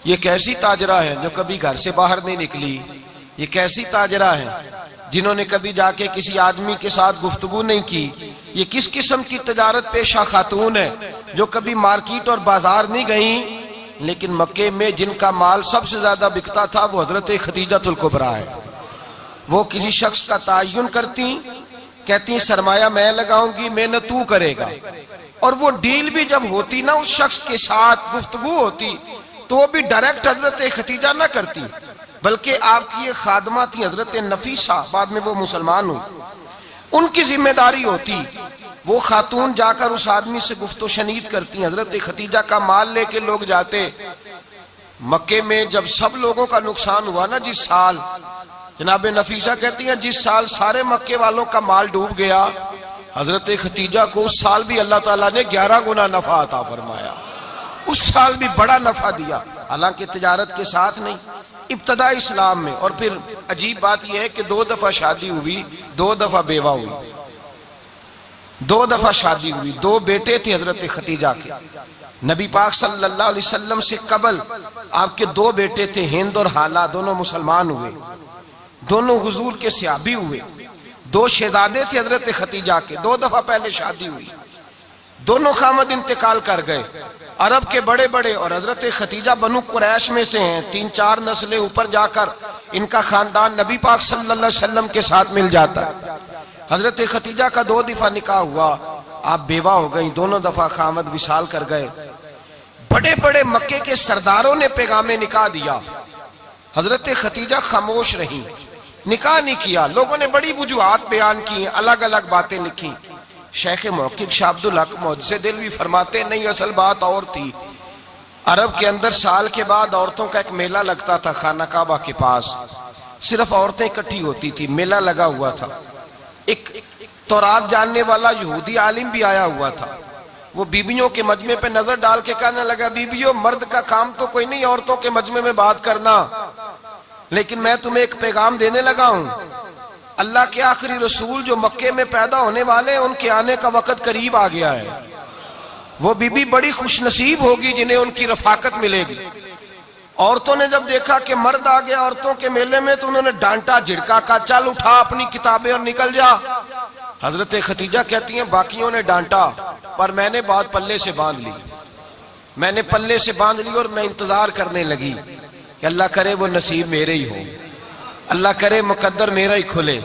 ये कैसी ताजरा है जो कभी घर से बाहर नहीं निकली। ये कैसी ताजरा है जिन्होंने कभी जाके किसी आदमी के साथ गुफ्तगू नहीं की। ये किस किस्म की तजारत पेशा खातून है जो कभी मार्केट और बाजार नहीं गई। लेकिन मक्के में जिनका माल सबसे ज्यादा बिकता था वो हजरत खदीजतुल कुबरा है। वो किसी शख्स का तायुन करती, कहती सरमाया मैं लगाऊंगी, मेहनत तू करेगा। और वो डील भी जब होती ना उस शख्स के साथ गुफ्तगू होती तो वो भी डायरेक्ट हजरत खदीजा ना करती, बल्कि आपकी ये खादमा थी हजरत नफीसा, बाद में वो मुसलमान हुई। उनकी जिम्मेदारी होती वो खातून जाकर उस आदमी से गुफ्तो शनीद करती। हजरत खदीजा का माल लेके लोग जाते मक्के में। जब सब लोगों का नुकसान हुआ ना जिस साल, जनाब नफीसा कहती हैं जिस साल सारे मक्के वालों का माल डूब गया, हजरत खदीजा को उस साल भी अल्लाह ताला ने 11 गुना नफा अता फरमाया। उस साल भी बड़ा नफा दिया, हालांकि तिजारत के साथ नहीं, इब्तदा इस्लाम में। और फिर अजीब बात यह है कि 2 दफा शादी हुई, 2 दफा बेवा हुई, 2 दफा शादी हुई। 2 बेटे थे हजरत खदीजा के। नबी पाक सल्लल्लाहु अलैहि वसल्लम से कबल आपके 2 बेटे थे, हिंद और हाला, दोनों मुसलमान हुए, दोनों हुजूर के सहाबी हुए। 2 शहजादे थे हजरत खदीजा के, 2 दफा पहले शादी हुई। दोनों खामद इंतकाल कर गए, अरब के बड़े बड़े। और हजरत खदीजा बनु कुरैश में से हैं, 3-4 नस्लें ऊपर जाकर इनका खानदान नबी पाक सल्लल्लाहु अलैहि वसल्लम के साथ मिल जाता है। हजरत खदीजा का 2 दफा निकाह हुआ, आप बेवा हो गई, दोनों दफा खामद विसाल कर गए। बड़े बड़े मक्के के सरदारों ने पैगामे निकाह दिया, हजरत खदीजा खामोश रही, निकाह नहीं किया। लोगों ने बड़ी वजूहात बयान की, अलग अलग बातें लिखी। शेख मुहक्किक शाह अब्दुल हक मुहद्दिस दिल्वी फरमाते नहीं, असल बात और थी। अरब के अंदर साल के बाद औरतों का एक मेला लगता था खाना काबा के पास, सिर्फ औरतें इकट्ठी होती थी, मेला लगा हुआ था। एक तौरात जानने वाला यहूदी आलिम भी आया हुआ था। वो बीबियों के मजमे पे नजर डाल के कहने लगा, बीबियों मर्द का काम तो कोई नहीं औरतों के मजमे में बात करना, लेकिन मैं तुम्हें एक पैगाम देने लगा हूं। अल्लाह के आखिरी रसूल जो मक्के में पैदा होने वाले हैं, उनके आने का वक्त करीब आ गया है। वो बीबी बड़ी खुशनसीब होगी जिन्हें उनकी रफाकत मिलेगी। औरतों ने जब देखा कि मर्द आ गया औरतों के मेले में, तो उन्होंने डांटा, झिड़का, का चल उठा अपनी किताबें और निकल जा। हजरत खदीजा कहती हैं बाकियों ने डांटा, पर मैंने बात पल्ले से बांध ली। मैंने पल्ले से बांध ली और मैं इंतजार करने लगी कि अल्लाह करे वो नसीब मेरे ही हो, अल्लाह करे मुकद्दर मेरा ही खुले।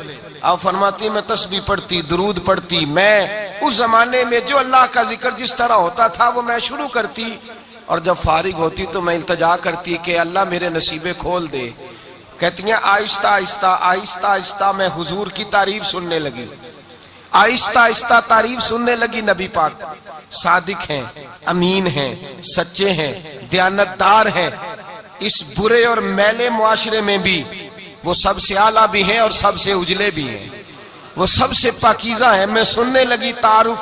आप फरमाती मैं तस्बीह पढ़ती, दुरूद पढ़ती। मैं उस जमाने में जो अल्लाह का जिक्र जिस तरह होता था वो मैं शुरू करती, और जब फारिग होती तो मैं इल्तजा करती कि अल्लाह मेरे नसीबे खोल दे। कहती हैं आहिस्ता आहिस्ता आहिस्ता आहिस्ता मैं हुजूर की तारीफ सुनने लगी, आहिस्ता आहिस्ता तारीफ सुनने लगी। नबी पाक सादिक हैं, अमीन हैं, सच्चे हैं, दयानतदार हैं। इस बुरे और मैले मुआशरे में भी वो सबसे आला भी हैं और सबसे उजले भी हैं, वो सबसे पाकीज़ा है। मैं सुनने लगी तारुफ,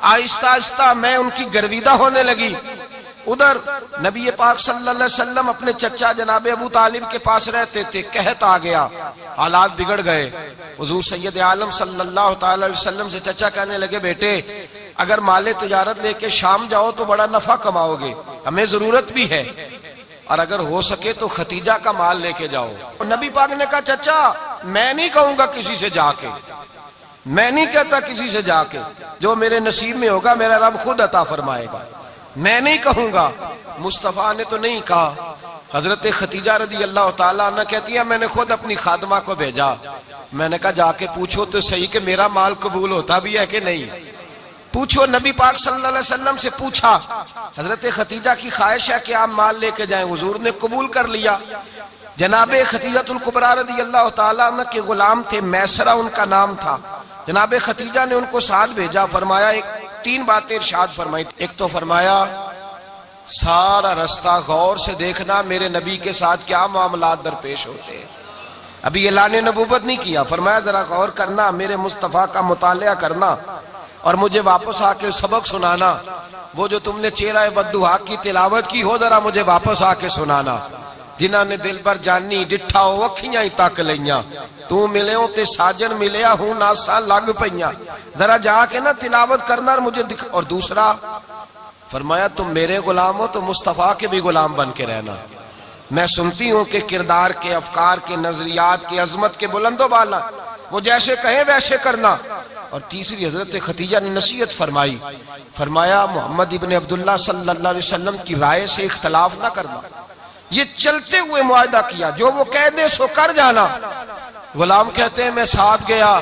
आहिस्ता आहिस्ता मैं उनकी गर्विदा होने लगी। उधर नबी पाक सल्लल्लाहु अलैहि वसल्लम अपने चचा जनाब अबू तालिब के पास रहते थे। कहत आ गया, हालात बिगड़ गए। हुजूर सैयद आलम सल्लल्लाहु अलैहि वसल्लम से चचा कहने लगे, बेटे अगर माले तिजारत लेके शाम जाओ तो बड़ा नफा कमाओगे, हमें जरूरत भी है, और अगर हो सके तो खदीजा का माल लेके जाओ। और नबी पाक ने कहा, चचा मैं नहीं कहूंगा किसी से जाके, मैं नहीं कहता किसी से जाके, जो मेरे नसीब में होगा मेरा रब खुद अता फरमाएगा, मैं नहीं कहूंगा। मुस्तफा ने तो नहीं कहा। हजरत खदीजा रदी अल्लाह ताला अन्हा कहती है मैंने खुद अपनी खादमा को भेजा। मैंने कहा जाके पूछो तो सही कि मेरा माल कबूल होता भी है कि नहीं, पूछो। नबी पाक सल्लल्लाहु अलैहि वसल्लम से पूछा। हजरत खदीजा की ख्वाहिश है कि आप माल लेके जाएं, हुजूर ने कबूल कर लिया। जनाबे खदीजतुल कुबरा रदी अल्लाह ताला अन्हा के गुलाम थे, मैसरा उनका नाम था। जनाबे खदीजा ने उनको साथ भेजा। फरमाया 3 बातें इरशाद फरमाई। एक तो फरमाया सारा रास्ता गौर से देखना मेरे नबी के साथ क्या मामलात दरपेश होते हैं। अभी ऐलान नबूवत नहीं किया, फरमाया जरा गौर करना, मेरे मुस्तफ़ा का मुतालिया करना और मुझे वापस आके सबक सुनाना। वो जो तुमने चेहरा बद्दुआ की तिलावत की हो, जरा मुझे वापस आके सुनाना। जिन्होंने दिल पर जानी डिठा हो अखियां ही तक लिया, तू मिले हो ते साजन मिलिया हूं नासा लग पईया, जरा जाके ना तिलावत करना और मुझे दिख। और दूसरा फरमाया तुम मेरे गुलाम हो तो मुस्तफा के भी गुलाम बन के रहना। मैं सुनती हूं कि किरदार के, अफकार के, नजरियात के, अजमत के बुलंदो बाला, वो जैसे कहे वैसे करना। और तीसरी हजरत खतीजा ने नसीहत फरमाई, फरमाया मोहम्मद इब्न अब्दुल्ला सल्लल्लाहु अलैहि वसल्लम की राय से इख्तलाफ ना करना। ये चलते हुए मुआहदा किया, जो वो कह दे सो कर जाना। गुलाम कहते हैं मैं साथ गया,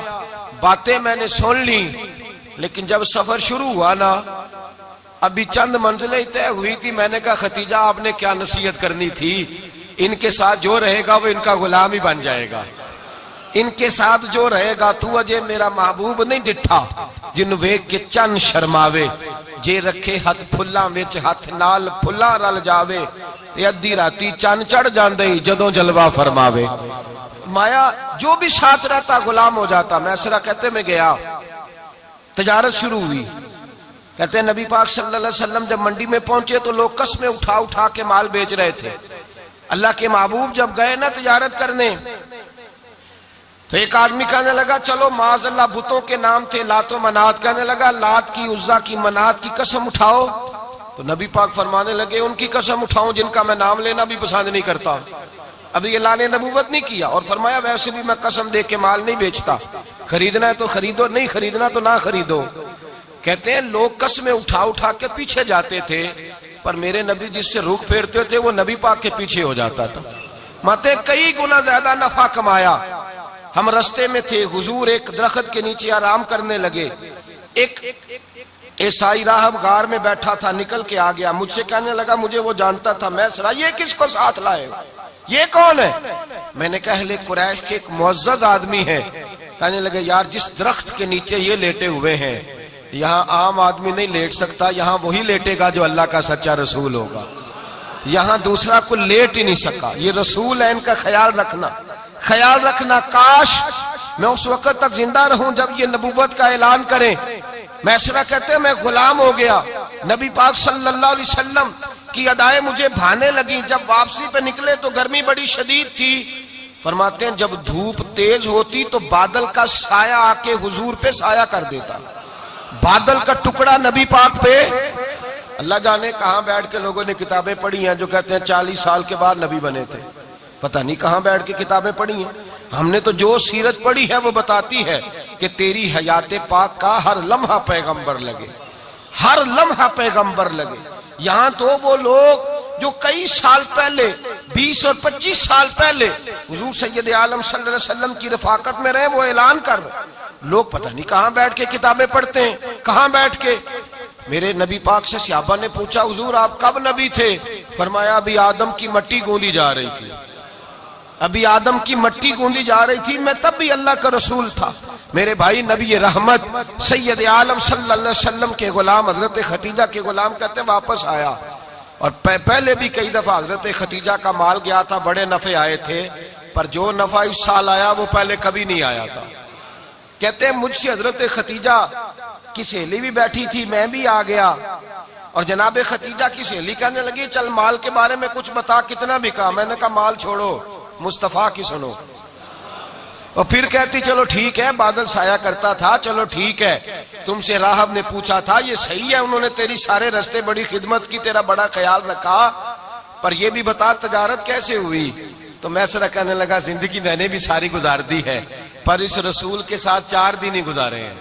बातें मैंने सुन ली, लेकिन जब सफर शुरू हुआ ना, अभी चंद मंजिलें तय हुई थी, मैंने कहा खतीजा आपने क्या नसीहत करनी थी, इनके साथ जो रहेगा वो इनका गुलाम ही बन जाएगा, इनके साथ जो रहेगा तू अजय मेरा महबूब नहीं डिठा, जिन वेख के चन शर्मावे, जे रखे हथ फुल्लां विच हथ नाल फुल्ला रल जावे, ते अद्धी राती चन चढ़ जांदे जदों जलवा फरमावे। माया जो भी साथ रहता गुलाम हो जाता। मैसरा कहते मैं गया, तजारत शुरू हुई। कहते हैं नबी पाक सल्लल्लाहु अलैहि वसल्लम जब मंडी में पहुंचे तो लोग कस्में उठा उठा के माल बेच रहे थे। अल्लाह के महबूब जब गए ना तजारत करने, तो एक आदमी कहने लगा चलो माज़अल्लाह बुतों के नाम थे लातो मनात, कहने लगा लात की, उज़्ज़ा की, मनात की कसम उठाओ। तो नबी पाक फरमाने लगे उनकी कसम उठाऊं जिनका मैं नाम लेना भी पसंद नहीं करता। अभी अल्लाह ने नबूवत नहीं किया, और फरमाया वैसे भी मैं कसम दे के माल नहीं बेचता, खरीदना है तो खरीदो, नहीं खरीदना तो ना खरीदो। कहते हैं लोग कसमें उठा उठा के पीछे जाते थे, पर मेरे नबी जिससे रुख फेरते थे वो नबी पाक के पीछे हो जाता था। माते कई गुना ज्यादा नफा कमाया। हम रास्ते में थे, हुजूर एक दरख्त के नीचे आराम करने लगे। एक ईसाई राहब गार में बैठा था, निकल के आ गया, मुझसे कहने लगा मुझे वो जानता था। मैं सरा ये किसको साथ लाए, ये कौन है? मैंने कहा अहले कुरैश के एक मुअज़्ज़ज़ आदमी है। कहने लगे यार जिस दरख्त के नीचे ये लेटे हुए हैं, यहाँ आम आदमी नहीं लेट सकता, यहाँ वही लेटेगा जो अल्लाह का सच्चा रसूल होगा, यहाँ दूसरा को लेट ही नहीं सका। ये रसूल है, इनका ख्याल रखना, ख्याल रखना। काश मैं उस वक्त तक जिंदा रहूं जब ये नबूवत का ऐलान करें। मैसरा कहते हैं मैं गुलाम हो गया। नबी पाक सल्लल्लाहु अलैहि वसल्लम की अदाएं मुझे भाने लगी। जब वापसी पे निकले तो गर्मी बड़ी शदीद थी। फरमाते हैं जब धूप तेज होती तो बादल का साया आके हुजूर पे साया कर देता, बादल का टुकड़ा नबी पाक पे। अल्लाह जाने कहां बैठ के लोगों ने किताबें पढ़ी हैं जो कहते हैं 40 साल के बाद नबी बने थे। पता नहीं कहां बैठ के किताबें पढ़ी हैं। हमने तो जो सीरत पढ़ी है वो बताती है कि तेरी हयाते पाक का हर लम्हा पैगंबर लगे, हर लम्हा पैगंबर लगे। यहाँ तो वो लोग जो कई साल पहले 20 और 25 साल पहले हुजूर सैयद आलम सल्लल्लाहु अलैहि वसल्लम की रफाकत में रहे, वो ऐलान कर रहे। लोग पता नहीं कहां बैठ के किताबें पढ़ते हैं, कहां बैठ के। मेरे नबी पाक से सहाबा ने पूछा हुजूर आप कब नबी थे? फरमाया अभी आदम की मट्टी गूंदी जा रही थी, अभी आदम की मट्टी गूंदी जा रही थी, मैं तब भी अल्लाह का रसूल था। मेरे भाई नबी रहमत सैयद आलम सल्लल्लाहु अलैहि वसल्लम के गुलाम हजरत खतीजा के गुलाम कहते वापस आया। और पहले भी कई दफा हजरत खतीजा का माल गया था, बड़े नफे आए थे, पर जो नफा इस साल आया वो पहले कभी नहीं आया था। कहते हैं मुझसे हजरत खतीजा की सहेली भी बैठी थी, मैं भी आ गया। और जनाब खतीजा की सहेली कहने लगी चल माल के बारे में कुछ बता, कितना बिका? मैंने कहा माल छोड़ो, मुस्तफा की सुनो। और फिर कहती चलो ठीक है, बादल साया करता था, चलो ठीक है। तुमसे राहब ने पूछा था, ये सही है, उन्होंने तेरी सारे रास्ते बड़ी खिदमत की, तेरा बड़ा ख्याल रखा, पर ये भी बता तजारत कैसे हुई? तो मैं सरा कहने लगा जिंदगी मैंने भी सारी गुजार दी है, पर इस रसूल के साथ 4 दिन ही गुजारे हैं।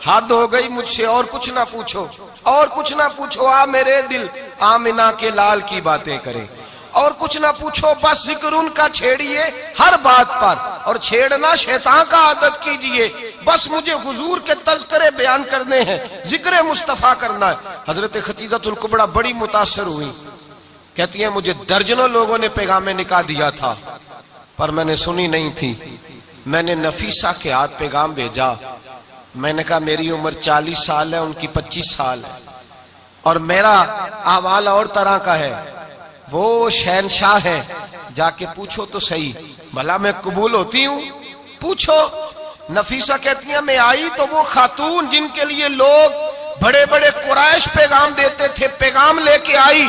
हद हो गई मुझसे, और कुछ ना पूछो, और कुछ ना पूछो। आ मेरे दिल आमिना के लाल की बातें करें, और कुछ ना पूछो, बस जिक्र उनका छेड़िए हर बात पर, और छेड़ना शैतान का आदत कीजिए। बस मुझे हुजूर के तज़किरे बयान करने हैं, जिक्र मुस्तफा करना है। हजरत खतीजतुल कुबरा बड़ी मुतासर हुई। कहती है मुझे दर्जनों लोगों ने पैगामे निकाह दिया था, पर मैंने सुनी नहीं थी। मैंने नफीसा के हाथ पैगाम भेजा। मैंने कहा मेरी उम्र 40 साल है, उनकी 25 साल है, और मेरा अहवाल और तरह का है। वो शहनशाह है, जाके पूछो तो सही, भला मैं कबूल होती हूँ? पूछो। नफीसा कहती है मैं आई तो वो खातून जिनके लिए लोग बड़े बड़े कुरैश पैगाम देते थे, पैगाम लेके आई।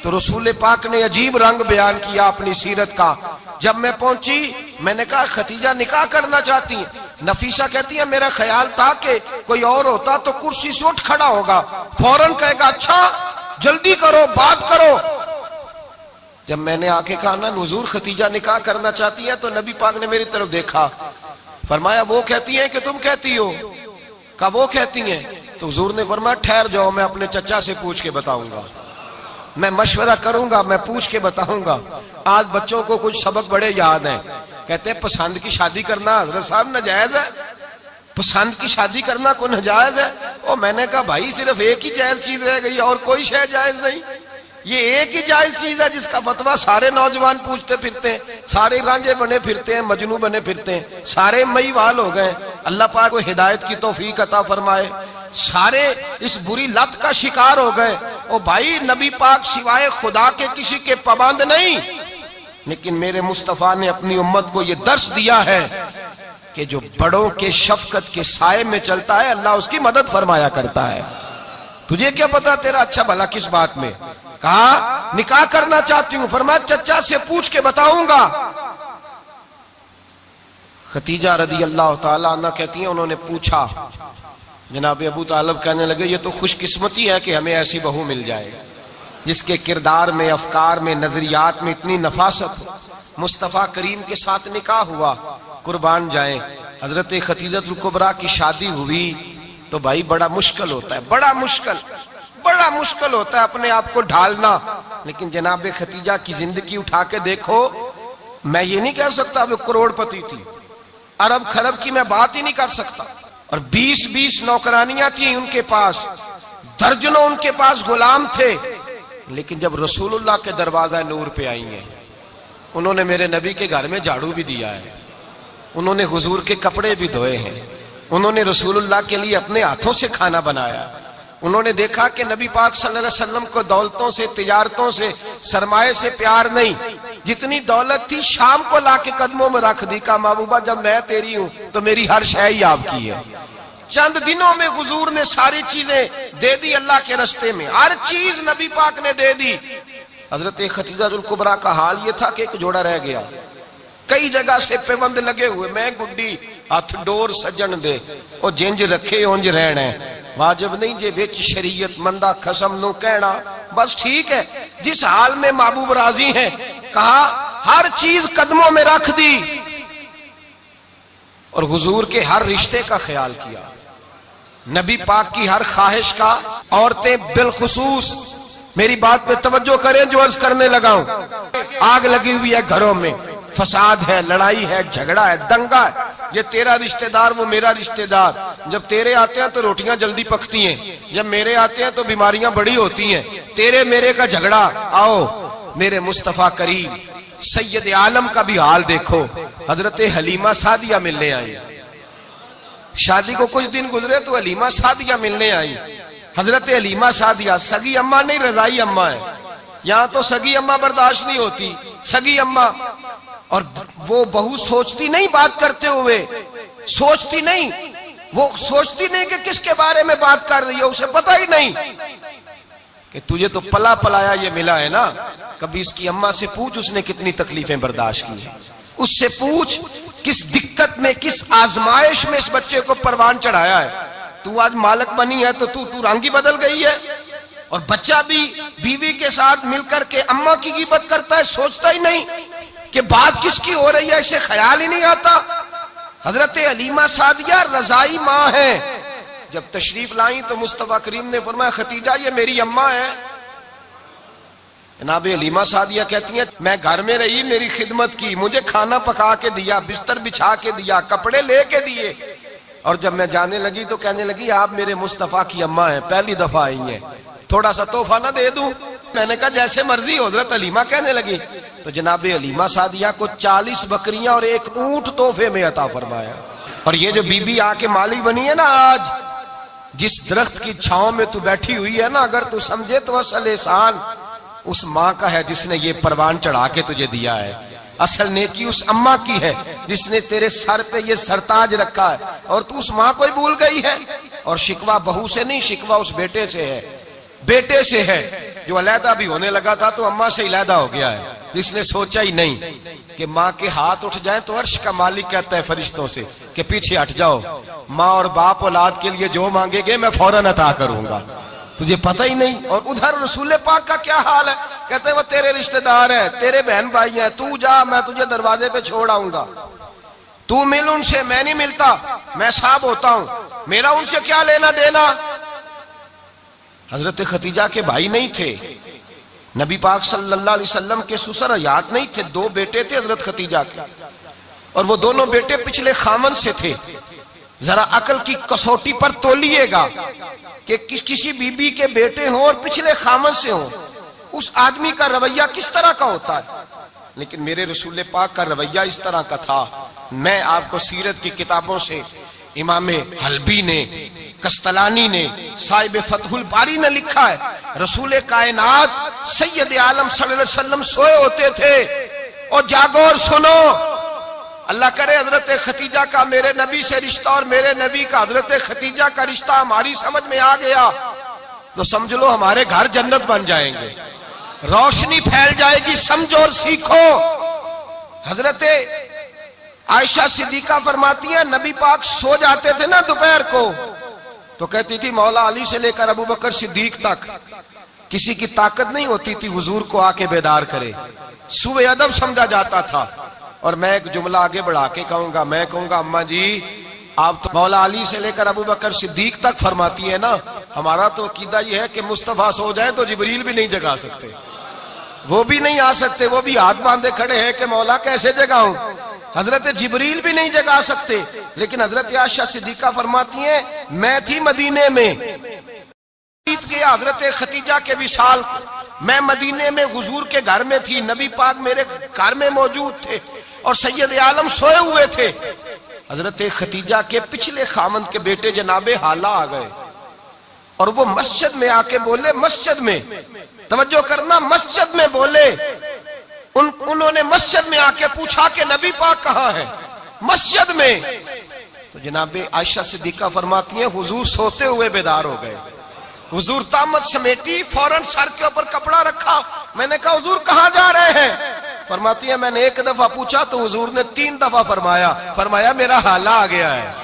तो रसूल पाक ने अजीब रंग बयान किया अपनी सीरत का। जब मैं पहुंची मैंने कहा खतीजा निकाह करना चाहती है। नफीसा कहती है मेरा ख्याल था कि कोई और होता तो कुर्सी से उठ खड़ा होगा, फौरन कहेगा अच्छा जल्दी करो, बात करो। जब मैंने आके कहा ना हुजूर खतीजा निकाह करना चाहती है, तो नबी पाक ने मेरी तरफ देखा, फरमाया वो कहती हैं कि तुम कहती हो? कहा वो कहती हैं। तो हुजूर ने फरमाया ठहर जाओ, मैं अपने चचा से पूछ के बताऊंगा, मैं मशवरा करूंगा, मैं पूछ के बताऊंगा। आज बच्चों को कुछ सबक बड़े याद हैं। कहते हैं पसंद की शादी करना हजरत साहब नाजायज है, पसंद की शादी करना को नाजायज है। और मैंने कहा भाई सिर्फ एक ही जायज चीज रह गई और कोई शय जायज नहीं। ये एक ही जायज चीज है जिसका फतवा सारे नौजवान पूछते फिरते हैं, सारे रांझे बने फिरते हैं, मजनू बने फिरते हैं, सारे मईवाल हो गए। अल्लाह पाक को हिदायत की तौफीक अता फरमाए। सारे इस बुरी लत का शिकार हो गए। ओ भाई नबी पाक सिवाय खुदा के किसी के पाबंद नहीं, लेकिन मेरे मुस्तफा ने अपनी उम्मत को यह दर्श दिया है कि जो बड़ों के शफकत के साए में चलता है अल्लाह उसकी मदद फरमाया करता है। तुझे क्या पता तेरा अच्छा भला किस बात में? कहा निकाह करना चाहती हूं, फरमाया चचा से पूछ के बताऊंगा। खतीजा रदी अल्लाह ताला अन्हा कहती हैं उन्होंने पूछा, जनाब अबू तालिब कहने लगे ये तो खुशकिस्मती है कि हमें ऐसी बहू मिल जाए जिसके किरदार में, अफकार में, नजरियात में इतनी नफासत हो। मुस्तफा करीम के साथ निकाह हुआ, कुर्बान जाए। हजरत खतीजतुल कुबरा की शादी हुई तो भाई बड़ा मुश्किल होता है, बड़ा मुश्किल होता है अपने आप को ढालना। लेकिन जनाब खतीजा की जिंदगी उठा के देखो, मैं ये नहीं कह सकता वो करोड़पति थी, अरब खरब की मैं बात ही नहीं कर सकता। और 20-20 नौकरानियां थी उनके पास, दर्जनों उनके पास गुलाम थे। लेकिन जब रसूलुल्लाह के दरवाजा नूर पे आई हैं, उन्होंने मेरे नबी के घर में झाड़ू भी दिया है, उन्होंने हुजूर के कपड़े भी धोए हैं, उन्होंने रसूलुल्लाह के लिए अपने हाथों से खाना बनाया। उन्होंने देखा कि नबी पाक सल्लल्लाहु अलैहि वसल्लम को दौलतों से, तिजारतों से, सरमाए से प्यार नहीं, जितनी दौलत थी शाम को लाके कदमों में रख दी। कहा महबूबा जब मैं तेरी हूं तो मेरी हर शय ही आपकी है। चंद दिनों में हुजूर ने सारी चीजें दे दी अल्लाह के रास्ते में, हर चीज नबी पाक ने दे दी। हजरत खतीजतुल कुबरा का हाल ये था कि एक जोड़ा रह गया, कई जगह से पेबंद लगे हुए, मैं गुड्डी हथ डोर सजन दे और जिंज रखे उंज रहना है, वाजिब नहीं जे विच शरीयत मंदा खसम नु कहना। बस ठीक है, जिस हाल में महबूब राजी हैं, कहा हर चीज कदमों में रख दी और हुजूर के हर रिश्ते का ख्याल किया, नबी पाक की हर ख्वाहिश का। औरतें बिलखुसूस मेरी बात पे तवज्जो करें जो अर्ज करने लगा हूं। आग लगी हुई है घरों में, फसाद है, लड़ाई है, झगड़ा है, दंगा है, ये तेरा रिश्तेदार वो मेरा रिश्तेदार। जब तेरे आते हैं तो रोटियां जल्दी पकती हैं, जब मेरे आते हैं तो बीमारियां बड़ी होती हैं, तेरे मेरे का झगड़ा। आओ मेरे मुस्तफा करीम सैयद आलम का भी हाल देखो। हजरत हलीमा सादिया मिलने आई, शादी को कुछ दिन गुजरे तो हलीमा सादिया मिलने आई। हजरत हलीमा सादिया सगी अम्मा नहीं, रजाई अम्मा है। यहां तो सगी अम्मा बर्दाश्त नहीं होती, सगी अम्मा। और वो बहू सोचती नहीं बात करते हुए, सोचती नहीं, वो सोचती नहीं कि किसके बारे में बात कर रही है, उसे पता ही नहीं कि तुझे तो पला पलाया ये मिला है ना। कभी इसकी अम्मा से पूछ उसने कितनी तकलीफें बर्दाश्त की है, उससे पूछ किस दिक्कत में, किस आजमाइश में इस बच्चे को परवान चढ़ाया है। तू आज मालक बनी है तो तू रंग ही बदल गई है। और बच्चा भी बीवी के साथ मिलकर के अम्मा की गिबत करता है, सोचता ही नहीं कि बात किसकी हो रही है, इसे ख्याल ही नहीं आता। हजरत हलीमा सादिया रजाई माँ है। जब तशरीफ लाई तो मुस्तफा करीम ने फरमाया खतीजा ये मेरी अम्मा है। जनाब हलीमा सादिया कहती है मैं घर में रही, मेरी खिदमत की, मुझे खाना पका के दिया, बिस्तर बिछा के दिया, कपड़े लेके दिए, और जब मैं जाने लगी तो कहने लगी आप मेरे मुस्तफा की अम्मा हैं, पहली दफा आई हैं, थोड़ा सा तोहफा ना दे दूं? मैंने कहा जैसे मर्जी। हजरत हलीमा कहने लगी तो जनाब हलीमा सादिया को 40 बकरियां और एक ऊंट तोहफे में अता फरमाया। और ये जो बीबी आके मालिक बनी है ना, आज जिस दरख्त की छांव में तू बैठी हुई है ना, अगर तू समझे तो असल एहसान उस माँ का है जिसने ये परवान चढ़ा के तुझे दिया है। असल नेकी उस अम्मा की है जिसने तेरे सर पे ये सरताज रखा है, और तू उस माँ को ही भूल गई है। और शिकवा बहू से नहीं, शिकवा उस बेटे से है, बेटे से है जो अलहदा भी होने लगा था तो अम्मा से अलहदा हो गया है, जिसने सोचा ही नहीं कि माँ के हाथ उठ जाए तो अर्श का मालिक कहता है फरिश्तों से कि पीछे हट जाओ, माँ और बाप औलाद के लिए जो मांगेगे मैं फौरन अता करूंगा। तुझे पता ही नहीं। और उधर रसूल पाक का क्या हाल है, कहते वो तेरे रिश्तेदार है, तेरे बहन भाई हैं, तू जा, मैं तुझे दरवाजे पे छोड़ आऊंगा, तू मिल उनसे, मैं नहीं मिलता, मैं साहब होता हूं, मेरा उनसे क्या लेना देना। हजरत खतीजा के भाई नहीं थे, नबी पाक सल्लल्लाहु अलैहि वसल्लम के ससुर हयात नहीं थे, दो बेटे थे हजरत खतीजा के, और वो दोनों बेटे पिछले खामन से थे। जरा अकल की कसौटी पर तोलिएगा कि किसी बीबी के बेटे हों और पिछले खामन से हों, उस आदमी का रवैया किस तरह का होता है। लेकिन मेरे रसूल पाक का रवैया इस तरह का था। मैं आपको सीरत की किताबों से, इमाम हल्बी ने, कस्तलानी ने, साहिब फतहुल बारी ने लिखा है, रसूल कायनात सैयद आलम सल्लल्लाहु अलैहि वसल्लम सोए होते थे, और जागो और सुनो, अल्लाह करे हजरत खतीजा का मेरे नबी से रिश्ता और मेरे नबी का हजरत खतीजा का रिश्ता हमारी समझ में आ गया तो समझ लो हमारे घर जन्नत बन जाएंगे, रोशनी फैल जाएगी। समझो और सीखो। हजरत आयशा सिद्दीका फरमाती है, नबी पाक सो जाते थे ना दोपहर को, तो कहती थी मौला अली से लेकर अबू बकर सिद्दीक तक किसी की ताकत नहीं होती थी हुजूर को आके बेदार करे, सुबह अदब समझा जाता था। और मैं एक जुमला आगे बढ़ा के कहूंगा, मैं कहूंगा अम्मा जी आप तो मौला अली से लेकर अबू बकर सिद्दीक तक फरमाती है ना, हमारा तो अकीदा यह है कि मुस्तफा सो जाए तो जिब्रील भी नहीं जगा सकते, वो भी नहीं आ सकते, वो भी हाथ बांधे खड़े हैं कि मौला कैसे जगाऊं, हजरत जिब्रील भी नहीं जगा सकते। लेकिन हजरत आयशा सिद्दीका फरमाती है, मैं थी मदीने में हजरत खतीजा के विसाल, मैं मदीने में हुजूर के घर में थी, नबी पाक मेरे घर में मौजूद थे और सैयद आलम सोए हुए थे। हजरत खतीजा के पिछले खामंद के बेटे जनाबे हाला आ गए और वो मस्जिद में आके बोले, मस्जिद में तवज्जो करना, मस्जिद में बोले, उन्होंने मस्जिद में आके पूछा कि नबी पाक कहाँ है, मस्जिद में। तो जनाबे आयशा सिद्दीका फरमाती हैं, हुजूर सोते हुए बेदार हो गए। हुजूर तामत समेटी, फौरन सर के ऊपर कपड़ा रखा। मैंने कहा हुजूर कहाँ जा रहे हैं? फरमाती है मैंने एक दफा पूछा तो हुजूर ने 3 दफा फरमाया मेरा हाला आ गया है,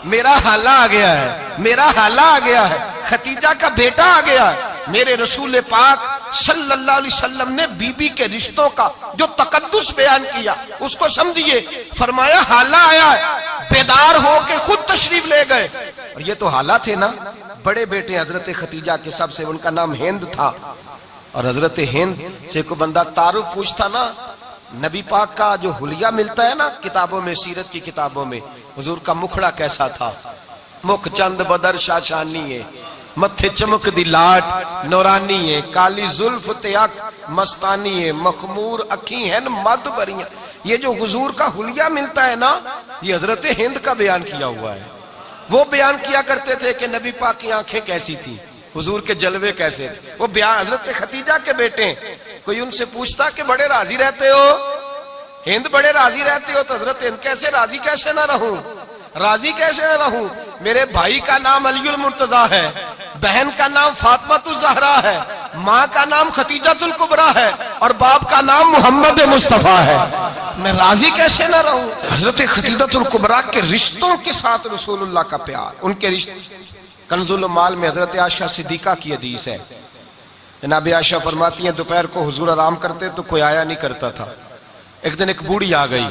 मेरा हाला आ गया है, मेरा हाला आ गया है, खतीजा का बेटा आ गया है। मेरे रसूल पाक सल्लल्लाहु अलैहि वसल्लम ने बीबी के रिश्तों का जो तकद्दुस बयान किया उसको समझिए। फरमाया हाला आया है, बेदार होके खुद तशरीफ ले गए। और ये तो हाला थे ना, बड़े बेटे हजरत खतीजा के, सबसे उनका नाम हिंद था। और हजरत हिंद से कोई बंदा तारुफ पूछता ना, नबी पाक का जो हुलिया मिलता है ना किताबों में, सीरत की किताबों में, हुजूर का मुखड़ा कैसा था, मुख चंद बदर शाशानी है, मत्थे चमक दी लाट नौरानी है, काली जुल्फ ते अख मस्तानी है, मखमूर अखी है मद भरियां। ये जो हुजूर का हुलिया मिलता है ना, ये हजरत हिंद का बयान किया हुआ है। वो बयान किया करते थे कि नबी पाक की आंखें कैसी थी, हुजूर के जलवे कैसे थे। वो बयान हजरत खतीजा के बेटे, कोई उनसे पूछता कि बड़े राजी रहते हो, हिंद बड़े राजी रहते हो, तो हजरत हिंद कैसे राजी कैसे ना रहूं, राजी कैसे ना रहूं, मेरे भाई का नाम अलीउल मुर्तजा है, बहन का नाम फातिमातुज ज़हरा है, माँ का नाम खतीजातुल कुबरा है और बाप का नाम मोहम्मद मुस्तफा है, मैं राजी कैसे ना रहूं। हजरत खतीजातुल कुबरा के रिश्तों के साथ रसूलुल्लाह का प्यार, उनके रिश्ते। कंजुल माल में हजरत आयशा सिद्दीका की हदीस है, जनाब आयशा फरमाती हैं दोपहर को हुजूर आराम करते तो कोई आया नहीं करता था। एक दिन एक बूढ़ी आ गई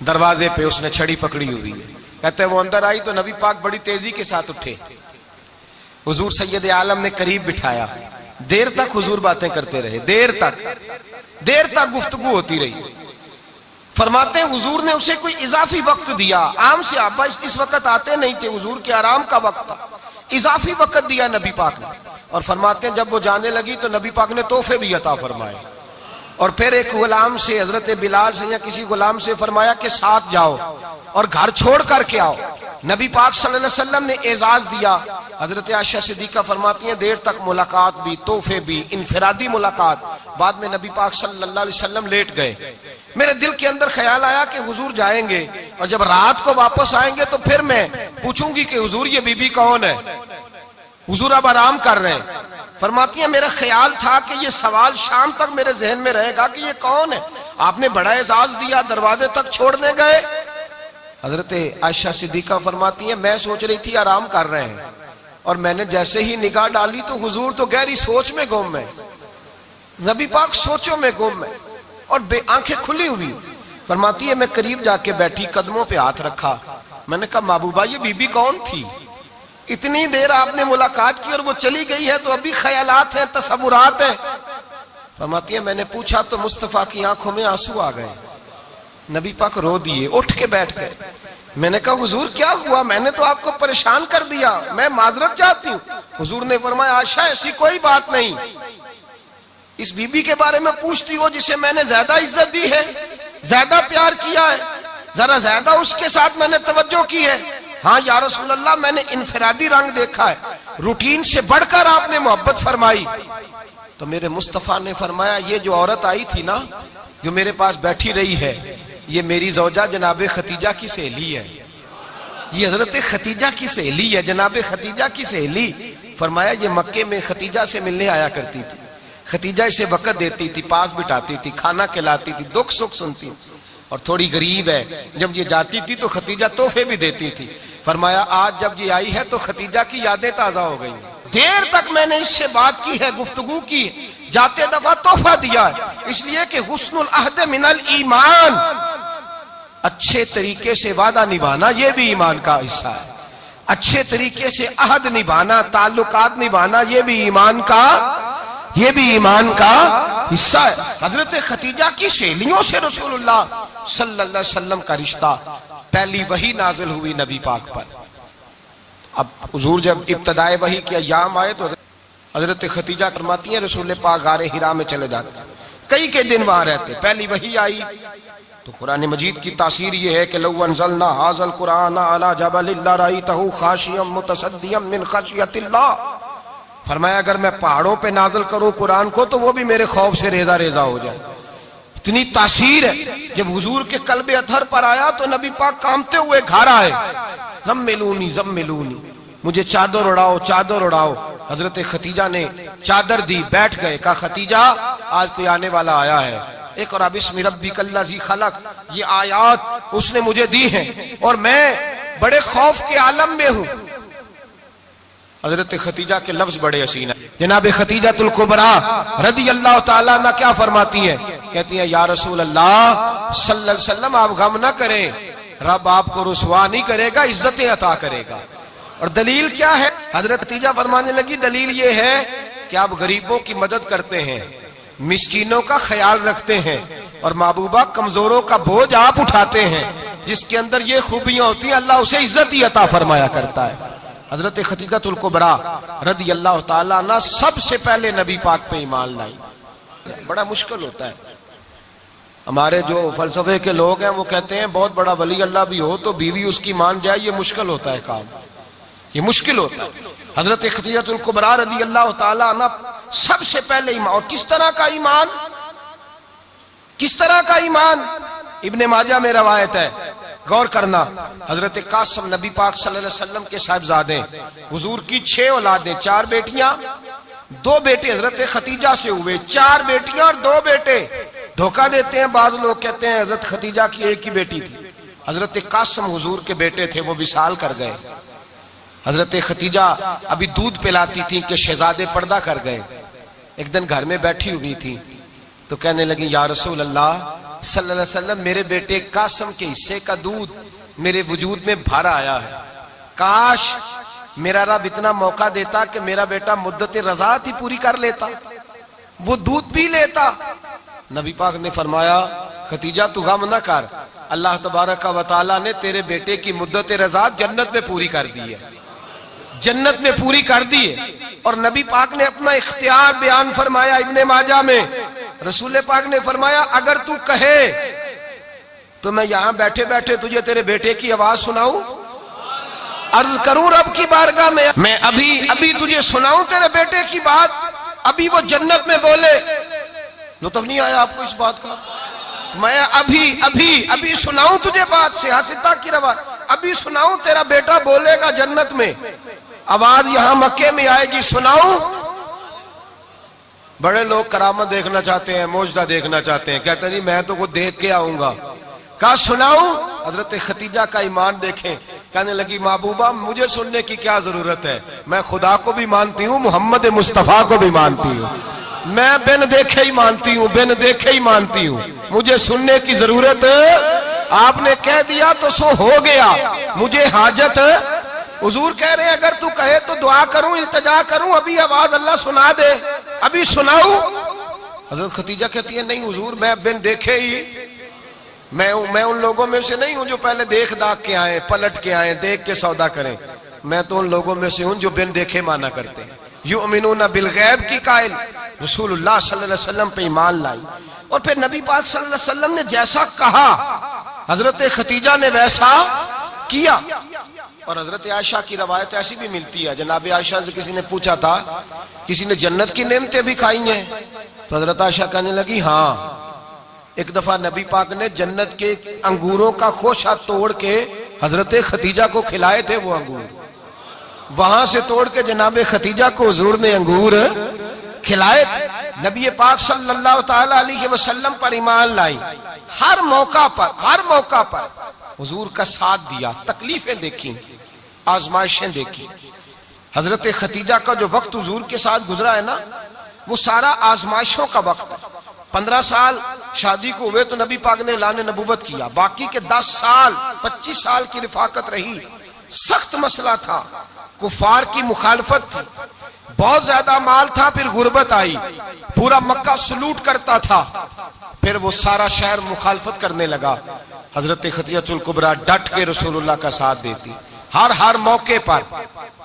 दरवाजे पे, उसने छड़ी पकड़ी हुई है। कहते वो अंदर आई तो नबी पाक बड़ी तेजी के साथ उठे, हुजूर सैयद आलम ने करीब बिठाया, देर तक हुजूर बातें करते रहे, देर तक गुफ्तगू होती रही। फरमाते हुजूर ने उसे कोई इजाफी वक्त दिया, आम से आबा इस वक्त आते नहीं थे, हुजूर के आराम का वक्त था, इजाफी वक्त दिया नबी पाक ने। और फरमाते जब वो जाने लगी तो नबी पाक ने तोहफे भी अता फरमाए। और फिर एक गुलाम से, हजरत बिलाल से या किसी गुलाम से फरमाया कि साथ जाओ और घर छोड़ करके आओ। नबी पाक सल्लल्लाहु अलैहि वसल्लम ने एजाज दिया। हजरत आयशा सिद्दीका फरमाती हैं देर तक मुलाकात भी, तोहफे भी, इनफरादी मुलाकात। बाद में नबी पाक सल्लल्लाहु अलैहि वसल्लम लेट गए। मेरे दिल के अंदर ख्याल आया कि हुजूर जाएंगे और जब रात को वापस आएंगे तो फिर मैं पूछूंगी कि हुजूर ये बीबी कौन है, हुजूर अब आराम कर रहे हैं। फरमाती है मेरा ख्याल था कि ये सवाल शाम तक मेरे जहन में रहेगा कि ये कौन है, आपने बड़ा एजाज दिया, दरवाजे तक छोड़ने गए। हजरत आयशा सिद्दीका फरमाती है मैं सोच रही थी आराम कर रहे हैं और मैंने जैसे ही निगाह डाली तो हुजूर तो गहरी सोच में गुम है, नबी पाक सोचों में गुम है और आंखें खुली हुई। फरमाती है मैं करीब जाके बैठी, कदमों पे हाथ रखा, मैंने कहा महबूबा ये बीबी कौन थी? इतनी देर आपने मुलाकात की और वो चली गई है, तो अभी ख्यालात हैं, तसव्वुरात हैं। फरमाती है मैंने पूछा तो मुस्तफा की आंखों में आंसू आ गए, नबी पाक रो दिए, उठ के बैठ गए। मैंने कहा हुजूर क्या हुआ? मैंने तो आपको परेशान कर दिया, मैं माजरत चाहती हूँ। हुजूर ने फरमाया आशा ऐसी कोई बात नहीं, इस बीबी के बारे में पूछती हो जिसे मैंने ज्यादा इज्जत दी है, ज्यादा प्यार किया है, जरा ज्यादा उसके साथ मैंने तवज्जो की है। हाँ या रसूल अल्लाह मैंने इनफरादी रंग देखा है, रूटीन से बढ़कर आपने मोहब्बत फरमाई। तो मेरे मुस्तफा ने फरमाया ये जो औरत आई थी ना, जो मेरे पास बैठी रही है, ये मेरी जौजा जनाबे खतीजा की सहेली है, ये हजरत खतीजा की सहेली है, जनाबे खतीजा की सहेली। फरमाया ये मक्के में खतीजा से मिलने आया करती थी, खतीजा इसे वक़्त देती थी, पास बिठाती थी, खाना खिलाती थी, दुख सुख सुनती, और थोड़ी गरीब है, जब ये जाती थी तो खतीजा तोहफे भी देती थी। फरमाया आज जब ये आई है तो खतीजा की यादें ताजा हो गई, देर तक मैंने इससे बात की है, गुफ्तगू की, जाते दफा तोहफा दिया है, इसलिए कि हुस्नुल अहद मिनल ईमान, अच्छे तरीके से वादा निभाना ये भी ईमान का हिस्सा है, अच्छे तरीके से अहद निभाना, ताल्लुकात निभाना ये भी ईमान का हिस्सा है। हजरत खतीजा की सहेलियों से रसूलुल्लाह सल्लल्लाहु अलैहि वसल्लम का रिश्ता, पहली वही नाजिल हुई नबी पाक पर। अब हुजूर जब इब्तदाए वही के अय्याम आए तो हजरत खतीजा फरमाती हैं रसूल पाक गारे हिरा में चले जाते, कई के दिन वहां रहते। पहली वही आई तो कुरान मजीद की तासीर ये है कि लौ अंज़लना हाज़ल कुरान अला जबलिन लरअयतहु खाशियम मुतसद्दियम मिन खशियतिल्लाह। फरमाया अगर मैं पहाड़ों पे नाज़िल करूं कुरान को तो वो भी मेरे खौफ से रेजा रेजा हो जाए, इतनी तासीर है। जब हुजूर के कल्बे अथर पर आया तो नबी पाक कांपते हुए घर आए, ज़म्मिलूनी, मुझे चादर उड़ाओ, चादर उड़ाओ। हजरत खतीजा ने चादर दी, बैठ गए, कहा खतीजा आज कोई आने वाला आया है, इक़रा बिस्मि रब्बिकल्लज़ी खलक़, ये आयात उसने मुझे दी हैं और मैं बड़े खौफ के आलम में हूं। हजरत खतीजा के लफ्ज बड़े हसीन है। जनाब खतीजातुल कुबरा रदी अल्लाह ताला अन्हा क्या फरमाती है, कहती है या रसूल अल्लाह सल्लल्लाहु अलैहि वसल्लम आप गम ना करें, रब आपको रुसवा नहीं करेगा, इज्जतें अता करेगा। और दलील क्या है? हजरत खतीजा फरमाने लगी दलील ये है कि आप गरीबों की मदद करते हैं, मिस्कीनों का ख्याल रखते हैं, और महबूबा कमजोरों का बोझ आप उठाते हैं। जिसके अंदर ये खूबियां होती हैं अल्लाह उसे इज्जत ही अता फरमाया करता है। हजरत खतीजातुल कुबरा रदी अल्लाह ताला अन्हा सबसे पहले नबी पाक पे ईमान लाई। बड़ा मुश्किल होता है, हमारे जो फलसफे के लोग हैं वो कहते हैं बहुत बड़ा वली अल्लाह भी हो तो बीवी उसकी मान जाए, ये मुश्किल होता है काम, ये मुश्किल होता है। हजरत खतीजातुल कुबरा रदी अल्लाह ताला अन्हा सबसे पहले ईमान, और किस तरह का ईमान, किस तरह का ईमान? इब्ने माजा में रवायत है, गौर करना। हजरत कासिम नबी पाक सल्लल्लाहु अलैहि वसल्लम के साहिबजादे, हुजूर की 6 औलादें, 4 बेटियां 2 बेटे हजरत खतीजा से हुए, 4 बेटियां और 2 बेटे। धोखा देते हैं बाज लोग, कहते हैं हजरत खतीजा की एक ही बेटी थी। हजरत कासिम हुजूर के बेटे थे, वो विसाल कर गए। हजरत खतीजा अभी दूध पिलाती थी कि शहजादे पर्दा कर गए। एक दिन घर में बैठी हुई थी तो कहने लगी या रसूल अल्लाह सल्लल्लाहु अलैहि वसल्लम मेरे बेटे कासिम के हिस्से का दूध मेरे वजूद में भर आया है, काश मेरा रब इतना मौका देता कि मेरा बेटा मुद्दत रज़ात ही पूरी कर लेता, वो दूध पी लेता। नबी पाक ने फरमाया खतीजा तू गम न कर, अल्लाह तबारक व तआला ने तेरे बेटे की मुद्दत रज़ात जन्नत में पूरी कर दी है, जन्नत में पूरी कर दी है। और नबी पाक ने अपना इख्तियार बयान फरमाया इब्ने माजा में, रसूल पाक ने फरमाया अगर तू कहे तो मैं यहां बैठे बैठे तुझे तेरे बेटे की आवाज सुनाऊं, अर्ज करूं रब की बारगाह में, मैं अभी तुझे सुनाऊं तेरे बेटे की बात, अभी वो जन्नत में बोले। लुत्फ नहीं आया आपको इस बात का? मैं अभी सुनाऊं तुझे बात, सियासता की रवाज, अभी सुनाऊं तेरा बेटा बोलेगा जन्नत में, आवाज यहां मक्के में आएगी, सुनाऊं। बड़े लोग करामत देखना चाहते हैं, मौजदा देखना चाहते हैं, कहते हैं जी मैं तो वो देख के आऊंगा। कहा सुनाऊं? हजरत खतीजा का ईमान देखें, कहने लगी महबूबा मुझे सुनने की क्या जरूरत है, मैं खुदा को भी मानती हूँ, मोहम्मद मुस्तफा को भी मानती हूँ, मैं बिन देखे ही मानती हूँ, बिन देखे ही मानती हूँ, मुझे सुनने की जरूरत आपने कह दिया तो सो हो गया, मुझे हाजत। हुजूर कह रहे हैं अगर तू कहे तो दुआ करूं, इल्तिजा करूं, अभी आवाज अल्लाह सुना दे, अभी सुनाऊं। हजरत खतीजा कहती है नहीं हुजूर, मैं बिन देखे ही, मैं उन लोगों में से नहीं हूं जो पहले देख दाख के आए, पलट के आए, देख के सौदा करें, मैं तो उन लोगों में से हूं जो बिन देखे माना करते हैं। युमिनूना बिल गैब की कायल रसूलुल्लाह सल्लल्लाहु अलैहि वसल्लम पे ईमान लाई। और फिर नबी पाक सल्लल्लाहु अलैहि वसल्लम ने जैसा कहा हजरत खतीजा ने वैसा किया। और हजरत आयशा की रवायत ऐसी भी मिलती है, जनाब आयशा से किसी ने पूछा था किसी ने जन्नत की नेमतें भी खाई हैं, तो हजरत आयशा कहने लगी हाँ, एक दफा नबी पाक ने जन्नत के अंगूरों का खोशा तोड़ के हजरत खतीजा को खिलाए थे, वो अंगूर वहां से तोड़ के जनाब खतीजा को हुजूर ने अंगूर खिलाए थे। नबी पाक सल्लल्लाहु ताला अलैहि वसल्लम पर ईमान लाई, हर मौका पर हुजूर का साथ दिया, तकलीफें देखी, आजमाइशें देखी। हजरत खतीजा का जो वक्त हुजूर के साथ गुजरा है ना, वो सारा आजमाइशों का वक्त है। 15 साल शादी को हुए तो नबी पाक ने ऐलान नबूवत किया, बाकी के 10 साल 25 साल की रिफाकत रही, सख्त मसला था, कुफार की मुखालफत थी, बहुत ज्यादा माल था, फिर गुर्बत आई, पूरा मक्का सलूट करता था, फिर वो सारा शहर मुखालफत करने लगा। हजरत खतीजतुल कुबरा डट के रसूलुल्लाह का साथ देती, हर मौके पर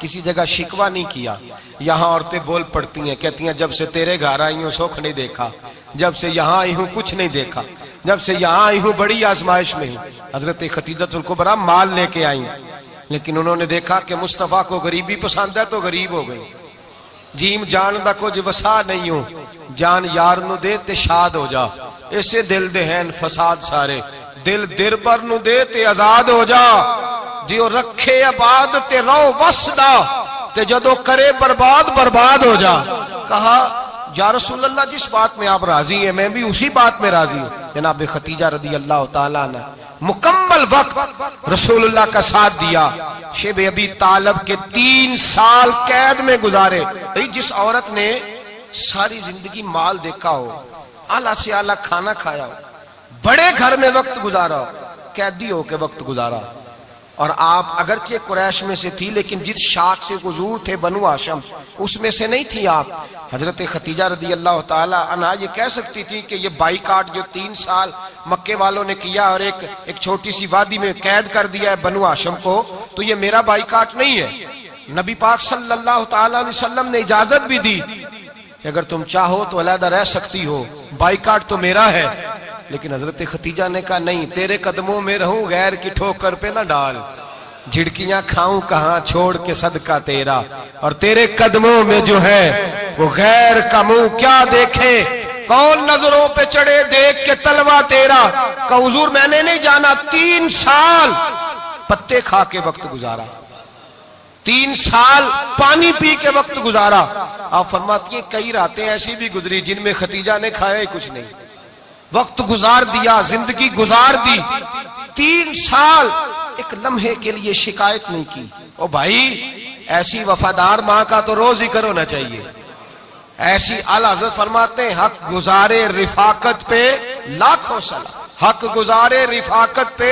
किसी जगह शिकवा नहीं किया। यहाँ औरतें बोल पड़ती हैं, कहती हैं जब से तेरे घर आई हूँ सुख नहीं देखा, जब से यहाँ आई हूँ कुछ नहीं देखा, जब से यहाँ आई हूँ बड़ी आजमाइश में हूँ। हजरत खतीजतुल कुबरा माल लेके आई, लेकिन उन्होंने देखा कि मुस्तफा को गरीबी पसंद है तो गरीब हो गई। जीम जान दा कुछ वसा नहीं हो, जान यार नु दे ते शाद हो जा, ऐसे दिल दे हैं फसाद सारे, दिल दिरबर नु दे ते आजाद हो जा, जियो रखे आबाद ते रो वसदा, ते जदों करे बर्बाद हो जा। कहा या रसूल अल्लाह जिस बात में आप राजी हैं मैं भी उसी बात में राजी हूँ। जनाब खतीजा रदी अल्लाह ताला ने मुकम्मल वक्त रसूलुल्लाह का साथ दिया। शेब अबी तालब के 3 साल कैद में गुजारे। जिस औरत ने सारी जिंदगी माल देखा हो, आला से आला खाना खाया हो, बड़े घर में वक्त गुजारा हो, कैदी हो के वक्त गुजारा, और आप अगरचे कुरैश में से थी लेकिन जिस शाख से हुजूर थे बनु हाशिम उसमें से नहीं थी आप। हजरत खतीजा रदी अल्लाह ताला अन्हा ये कह सकती थी कि ये बाइकाट जो 3 साल मक्के वालों ने किया और एक छोटी सी वादी में कैद कर दिया है बनु हाशिम को, तो ये मेरा बाइकाट नहीं है। नबी पाक सल्लल्लाहु ताला अलैहि वसल्लम ने इजाजत भी दी कि अगर तुम चाहो तो अलहदा रह सकती हो, बाइकाट तो मेरा है। लेकिन हजरत खतीजा ने कहा नहीं, तेरे कदमों में रहूं, गैर की ठोकर पे ना डाल, झिड़कियां खाऊं कहां छोड़ के सदका तेरा, और तेरे कदमों में जो है वो गैर का मुंह क्या देखे, कौन नजरों पे चढ़े देख के तलवा तेरा। का हुजूर मैंने नहीं जाना, 3 साल पत्ते खा के वक्त गुजारा, 3 साल पानी पी के वक्त गुजारा। आप फरमाती हैं कई रातें ऐसी भी गुजरी जिनमें खतीजा ने खाया ही कुछ नहीं, वक्त गुजार दिया, जिंदगी गुजार दी। 3 साल एक लम्हे के लिए शिकायत नहीं की। ओ भाई ऐसी वफादार माँ का तो रोज जिक्र होना चाहिए। ऐसी आला हज़रत फरमाते हैं हक गुजारे रिफाकत पे लाखों सलाम, हक गुजारे रिफाकत पे।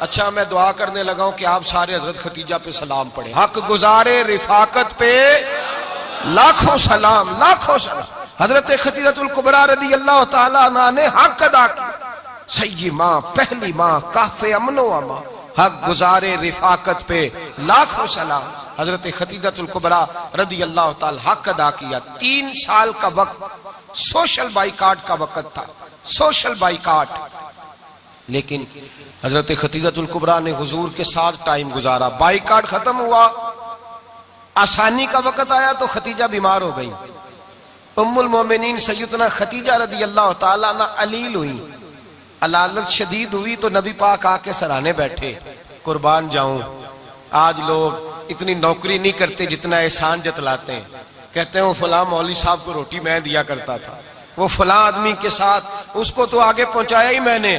अच्छा मैं दुआ करने लगा हूं कि आप सारे हजरत खतीजा पे सलाम पढ़े। हक गुजारे रिफाकत पे लाखों सलाम, लाखों सलाम। हजरत खतीजतुल कुबरा रदी अल्लाह ताला अन्हा ने हक अदा किया। सही माँ, पहली माँ, काफे अमनो अमा, हक गुजारे रिफाकत पे लाखों सलाम। हजरत खतीजतुल कुबरा रदी अल्लाह ताला हक अदा किया। 3 साल का वक्त सोशल बाइकाट का वक्त था, सोशल बाइकाट। लेकिन हजरत खतीजतुल कुबरा ने हुजूर के साथ टाइम गुजारा। बाइकाट खत्म हुआ, आसानी का वक्त आया तो खतीजा बीमार हो गई। उम्मुल मोमिनीन सैयदना खतीजा रदी अल्लाह ताला अन्हा अलील हुई, अलालत शदीद हुई तो नबी पाक आके सराहने बैठे। कुर्बान जाऊं, आज लोग इतनी नौकरी नहीं करते जितना एहसान जतलाते हैं। कहते हैं वो फलां मौलवी साहब को रोटी मैं दिया करता था, वो फलां आदमी के साथ उसको तो आगे पहुंचाया ही मैंने,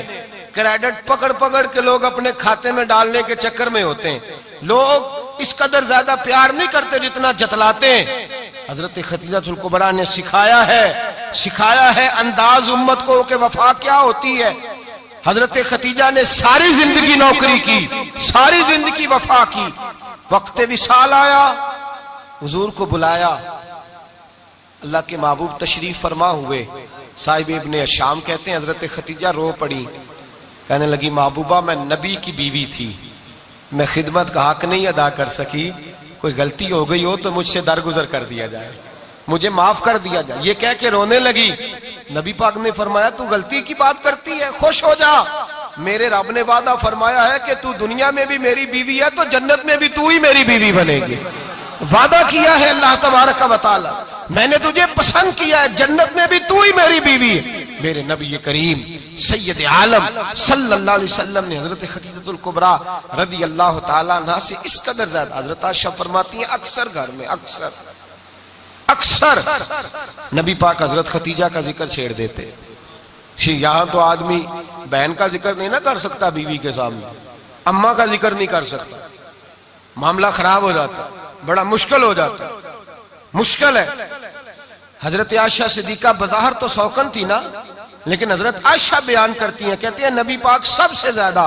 क्रेडिट पकड़ पकड़ के लोग अपने खाते में डालने के चक्कर में होते हैं। लोग इस कदर ज्यादा प्यार नहीं करते जितना जतलाते हैं। हजरत खतीजातुल कुबरा ने सिखाया है अंदाज उम्मत को कि वफा क्या होती है। हजरत खतीजा ने सारी जिंदगी नौकरी की, सारी जिंदगी वफा की। वक्त विसाल आया, हुजूर को बुलाया, अल्लाह के महबूब तशरीफ फरमा हुए। साहिब इब्ने शाम कहते हैं हजरत खतीजा रो पड़ी, कहने लगी महबूबा मैं नबी की बीवी थी, मैं खिदमत का हक नहीं अदा कर सकी, कोई गलती हो गई हो तो मुझसे दरगुजर कर दिया जाए, मुझे माफ कर दिया जाए। ये कह के रोने लगी। नबी पाक ने फरमाया तू गलती की बात करती है, खुश हो जा, मेरे रब ने वादा फरमाया है कि तू दुनिया में भी मेरी बीवी है तो जन्नत में भी तू ही मेरी बीवी बनेगी। वादा किया है अल्लाह तबारक व तआला, मैंने तुझे पसंद किया है, जन्नत में भी तू ही मेरी बीवी है। मेरे नबी करीम सैयद आलम सल्लल्लाहु अलैहि वसल्लम ने हजरत खतीजातुल कुबरा रदी अल्लाह तआला अन्हा से इस कदर ज्यादा, हजरत आयशा फरमाती हैं अक्सर घर में अक्सर नबी पाक हजरत खतीजा का जिक्र छेड़ देते। यहाँ तो आदमी बहन का जिक्र नहीं ना कर सकता बीवी के सामने, अम्मा का जिक्र नहीं कर सकता, मामला खराब हो जाता, बड़ा मुश्किल हो जाता, मुश्किल है। हजरत आयशा सिद्दीका बज़ाहिर तो सौकन थी ना, लेकिन हजरत आयशा बयान करती हैं, कहती है नबी पाक सबसे ज्यादा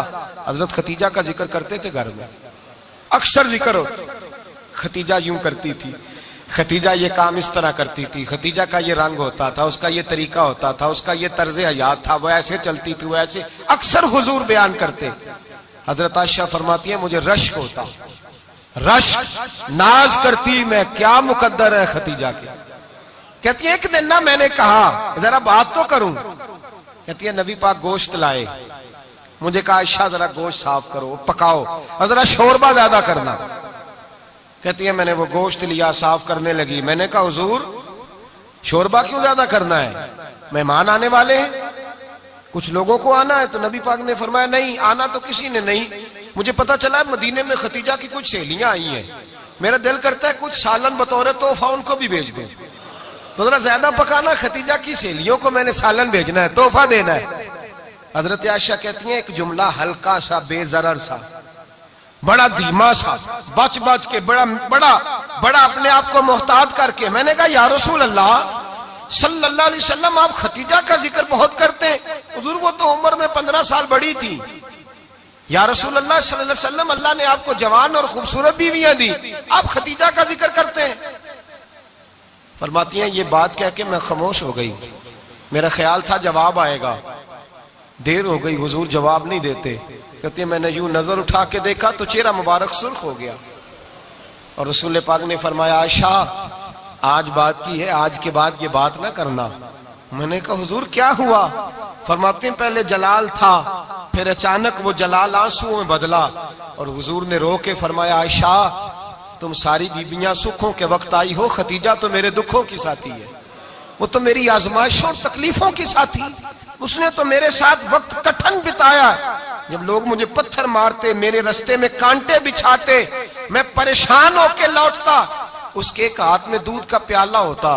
हजरत खतीजा का जिक्र करते थे घर में, अक्सर जिक्र होता। खतीजा यूं करती थी, खतीजा ये काम इस तरह करती थी, खतीजा का ये रंग होता था, उसका ये तरीका होता था, उसका ये तर्ज हयात था, वो ऐसे चलती थी, वो ऐसे, अक्सर हुजूर बयान करते। हजरत आयशा फरमाती है मुझे रश्क होता, रश्क, नाज करती मैं, क्या मुकद्दर है खतीजा के। कहती है एक दिन ना मैंने कहा जरा बात तो करूं, कहती है नबी पाक गोश्त लाए, मुझे कहा आयशा जरा गोश्त साफ करो, पकाओ और जरा शोरबा ज्यादा करना। कहती है मैंने वो गोश्त लिया, साफ करने लगी, मैंने कहा हुजूर शोरबा क्यों ज्यादा करना है, मेहमान आने वाले हैं, कुछ लोगों को आना है। तो नबी पाक ने फरमाया नहीं, आना तो किसी ने नहीं, मुझे पता चला मदीने में खतीजा की कुछ सहेलियां आई हैं, मेरा दिल करता है कुछ सालन बतौर तोहफा उनको भी भेज दूं, तो जरा ज्यादा पकाना, खतीजा की सहेलियों को मैंने सालन भेजना है, तोहफा देना है। हजरत आयशा कहती हैं एक जुमला हल्का सा, बेजरर सा, बड़ा धीमा सा, बच बच के, बड़ा बड़ा बड़ा अपने आप को मोहतात करके, मैंने कहा या रसूल अल्लाह सल्लल्लाहु अलैहि वसल्लम आप खतीजा का जिक्र बहुत करते हैं, हुजूर वो तो उम्र में 15 साल बड़ी थी। या रसूल अल्लाह सल्लल्लाहु अलैहि वसल्लम अल्लाह ने आपको जवान और खूबसूरत बीवियां दी, आप खतीजा का जिक्र करते हैं। फरमाती हैं ये बात कह के मैं खामोश हो गई, मेरा ख्याल था जवाब आएगा, देर हो गई, हुजूर जवाब नहीं देते। कहते हैं मैंने यूं नजर उठा के देखा तो चेहरा मुबारक सुर्ख हो गया, और रसूल पाक ने फरमाया आयशा आज बात की है, आज के बाद ये बात ना करना। मैंने कहा हुजूर क्या हुआ? फरमाते हैं पहले जलाल था, फिर अचानक वो जलाल आंसुओं में बदला, और हुजूर ने रो के फरमाया आयशा तुम सारी बीबियां सुखों के वक्त आई हो, खतीजा तो मेरे दुखों की साथी है, वो तो मेरी आजमाइशों तकलीफों की साथी, उसने तो मेरे साथ वक्त कठिन बिताया। जब लोग मुझे पत्थर मारते, मेरे रास्ते में कांटे बिछाते, मैं परेशान होके लौटता, उसके एक हाथ में दूध का प्याला होता,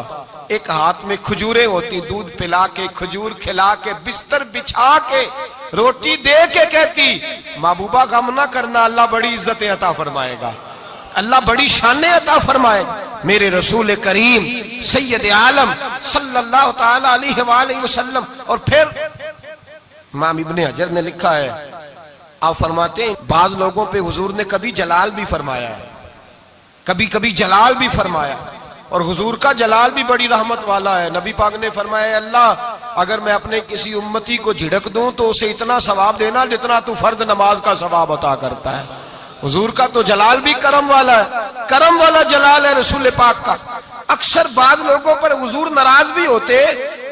एक हाथ में खजूरें होती, दूध पिला के, खजूर खिला के, बिस्तर बिछा के, रोटी दे के कहती महबूबा गम ना करना, अल्लाह बड़ी इज्जतें अता फरमाएगा, अल्लाह बड़ी शानें अता फरमाएगा। मेरे रसूल करीम सैयद आलम सल्लल्लाहु ताला अलैहि वसल्लम। और फिर इमाम इब्ने हजर ने लिखा है, आप फरमाते हैं बाज लोगों पे हुजूर ने कभी जलाल भी फरमाया है, कभी कभी जलाल भी फरमाया, और हुजूर का जलाल भी बड़ी रहमत वाला है। नबी पाक ने फरमाया अल्लाह अगर मैं अपने किसी उम्मती को झिड़क दूं तो उसे इतना सवाब देना जितना तू फर्द नमाज का सवाब अता करता है। हुजूर का तो जलाल भी करम वाला है, करम वाला जलाल है रसूल पाक का। अक्सर बाद लोगों पर हुजूर नाराज भी होते,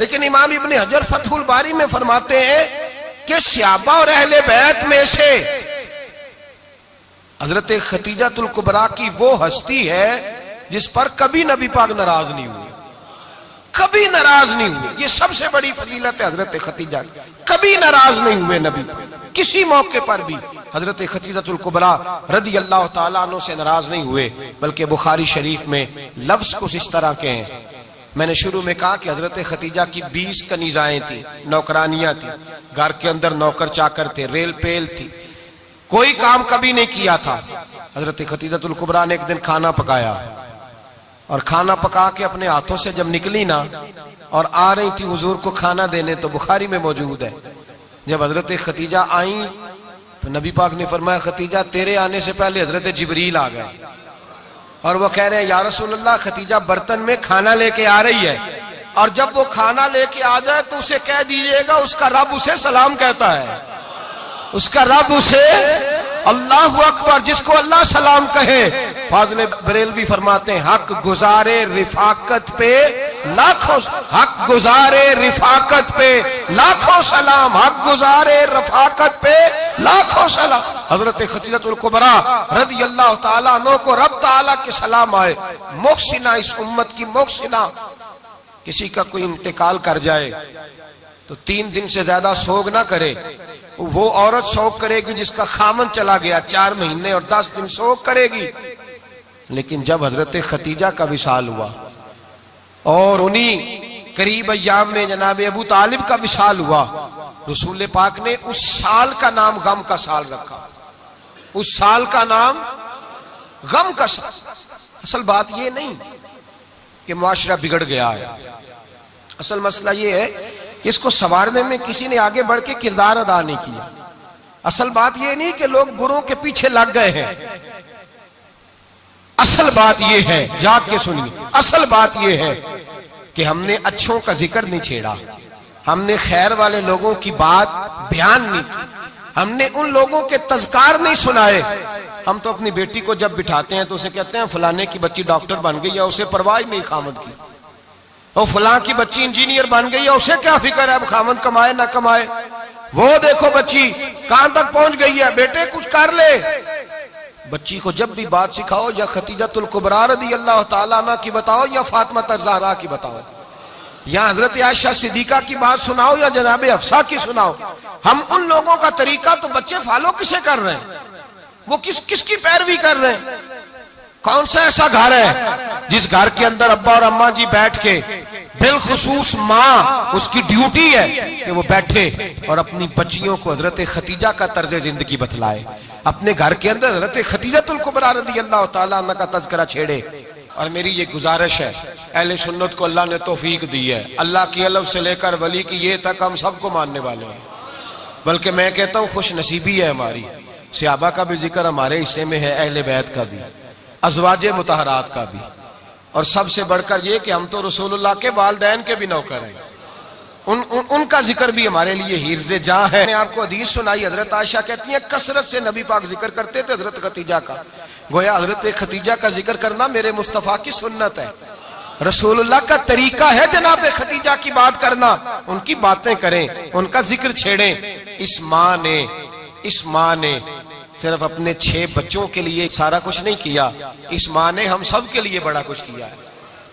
लेकिन इमाम इब्ने हजर फतहुल बारी में फरमाते हैं कि सहाबा और अहले बैत में से हजरत खतीजातुल कुबरा की वो हस्ती है जिस पर कभी नबी पाक नाराज नहीं हुए, कभी नाराज नहीं हुए। ये सबसे बड़ी फजीलत है हजरत खतीजा, कभी नाराज नहीं हुए नबी, किसी मौके पर भी हजरत खतीजातुल कुबरा रदी अल्लाह ताला अन्हु से नाराज नहीं हुए। बल्कि बुखारी शरीफ में लफ्ज कुछ इस तरह के हैं, मैंने शुरू में कहा कि हजरत खतीजा की 20 कनीजाएं थी, नौकरानियां थी, घर के अंदर नौकर चाकर थे, रेल पेल थी, कोई काम कभी नहीं किया था। हजरत खतीजतुल कुबरा ने एक दिन खाना पकाया और खाना पका के अपने हाथों से जब निकली ना और आ रही थी हुजूर को खाना देने, तो बुखारी में मौजूद है, जब हजरत खतीजा आई तो नबी पाक ने फरमाया खतीजा तेरे आने से पहले हजरत जिब्रील आ गए और वो कह रहे हैं या रसूल अल्लाह खतीजा बर्तन में खाना लेके आ रही है और जब वो खाना लेके आ जाए तो उसे कह दीजिएगा उसका रब उसे सलाम कहता है, उसका रब उसे अल्लाहु अकबर, जिसको अल्लाह सलाम कहे। फाज़िल बरेलवी फरमाते हैं हक गुजारे रिफाकत पे लाखों, हक गुजारे रिफाकत पे लाखों सलाम, हक गुजारे रफाकत पे लाखों सलाम। हजरत खतीजतुल कुबरा रज़ी अल्लाह ताला अन्हा को रब ताला के सलाम आए। मोहसिना, इस उम्मत की मोहसिना। किसी का कोई इंतकाल कर जाए तो 3 दिन से ज्यादा सोग ना करे, वो औरत शोक करेगी जिसका खामन चला गया, 4 महीने और 10 दिन शोक करेगी। लेकिन जब हजरत खतीजा का विशाल हुआ और उन्हीं करीब अय्याम में जनाब अबू तालिब का विशाल हुआ, रसूल पाक ने उस साल का नाम गम का साल रखा। उस साल का नाम गम का साल। असल बात यह नहीं कि मुआशरा बिगड़ गया है, असल मसला यह है कि इसको संवारने में किसी ने आगे बढ़ के किरदार अदा नहीं किया। असल बात यह नहीं कि लोग बुरों के पीछे लग गए हैं, असल बात यह है, जाग के सुनिए, असल बात यह है कि हमने अच्छों का जिक्र नहीं छेड़ा, हमने खैर वाले लोगों की बात बयान नहीं की, हमने उन लोगों के तज़कार नहीं सुनाए। हम तो अपनी बेटी को जब बिठाते हैं तो उसे कहते हैं फलाने की बच्ची डॉक्टर बन गई है, उसे परवाह नहीं खामद की, और फलां की बच्ची इंजीनियर बन गई है, उसे क्या फिक्र है खामद कमाए ना कमाए, वो देखो बच्ची कहां तक पहुंच गई है, बेटे कुछ कर ले। बच्ची को जब भी बात सिखाओ या खतीजतुल कुबरा रज़ी अल्लाह ताला अन्हा की बताओ या फातिमा ज़हरा की बताओ या हजरत आयशा सिद्दीका की बात सुनाओ या जनाब हफ्सा की सुनाओ। हम उन लोगों का तरीका तो बच्चे फॉलो किसे कर रहे हैं, वो किसकी पैरवी कर रहे हैं। कौन सा ऐसा घर है जिस घर के अंदर अब्बा और अम्मा जी बैठ के, बिलखुसूस माँ उसकी ड्यूटी है कि वो बैठे और अपनी बच्चियों को हजरत खतीजा का तर्ज जिंदगी बतलाए, अपने घर के अंदर हजरत खतीजतुल कुबरा रज़ी अल्लाह ताला अन्हा का तज़किरा छेड़े। और मेरी ये गुजारिश है, अहले सुन्नत को अल्लाह ने तौफीक दी है, अल्लाह की अलव से लेकर वली की ये तक हम सबको मानने वाले हैं, बल्कि मैं कहता हूँ खुश नसीबी है हमारी, सहाबा का भी जिक्र हमारे हिस्से में है, अहले बैत का भी, अज़वाजे मुतहरात का भी, और सबसे बढ़कर ये कि हम तो रसूलुल्लाह के वालिदैन के भी नौकर हैं, उनका जिक्र भी हमारे लिए हिर्ज़े जां है। मैंने आपको हदीस सुनाई, हजरत आयशा कहती हैं कसरत से नबी पाक जिक्र करते थे हजरत खतीजा का, गोया हजरत खतीजा का जिक्र करना मेरे मुस्तफ़ा की सुन्नत है, रसूलुल्लाह का तरीका है जनाब खतीजा की बात करना, उनकी बातें करें, उनका जिक्र छेड़ें। इस माँ ने सिर्फ अपने 6 बच्चों के लिए सारा कुछ नहीं किया, इस माँ ने हम सब के लिए बड़ा कुछ किया है।